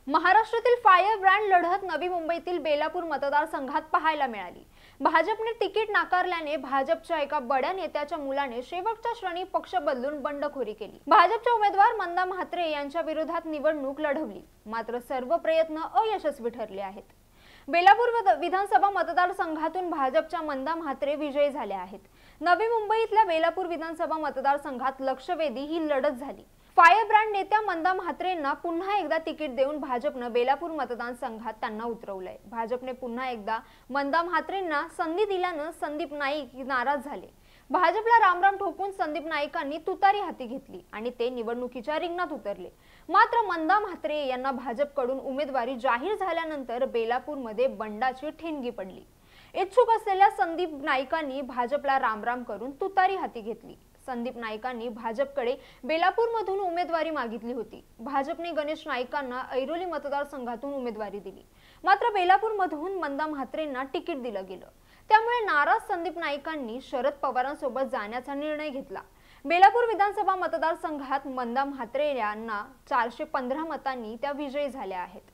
महाराष्ट्रातील fire brand लढत नवी मुंबईतील बेलापूर मतदारसंघात पाहायला मिळाली। भाजपने तिकीट नाकारल्याने भाजपच्या एका बड्या नेत्याच्या मुलाने शेवटच्या क्षणी पक्ष बदलून बंडखोरी केली। भाजपच्या उमेदवार मंदा म्हात्रे यांच्या विरोधात निवडणूक लढवली, मात्र सर्व प्रयत्न अयशस्वी ठरले आहेत। बेलापूर विधानसभा मतदारसंघातून भाजपच्या मंदा म्हात्रे विजयी झाल्या आहेत। नवी मुंबईतल्या बेलापूर विधानसभा मतदारसंघात लक्षवेधी ही लढत झाली। फायर ब्रँड नेत्या मंदा म्हात्रेंना पुन्हा एकदा तिकीट देऊन भाजपने बेलापूर मतदारसंघात त्यांना उतरवलंय। भाजपने पुन्हा एकदा मंदा म्हात्रेंना संधी दिल्यानं संदीप नाईक नाराज झाले। भाजपला रामराम ठोकून संदीप नाईकांनी तुतारी हाती घेतली आणि ते निवडणुकीच्या रिंगणात उतरले। मात्र मंदा म्हात्रे यांना भाजपकडून उमेदवारी जाहीर झाल्यानंतर बेलापूरमध्ये बंडाची ठिणगी पडली। इच्छुक असलेल्या संदीप नाईकांनी भाजपला रामराम करून तुतारी हाती घेतली। संदीप नाईकांनी भाजपकडे बेलापूरमधून उमेदवारी मागितली होती। भाजपने गणेश नाईकांना ऐरोली मतदारसंघातून उमेदवारी दिली, मात्र बेलापूरमधून मंदा म्हात्रेंना तिकीट दिलं गेलं। त्यामुळे नाराज संदीप नाईकांनी शरद पवारांसोबत जाण्याचा निर्णय घेतला। बेलापूर विधानसभा मतदारसंघात मंदा म्हात्रे यांना 415 मतांनी त्या विजयी झाल्या आहेत।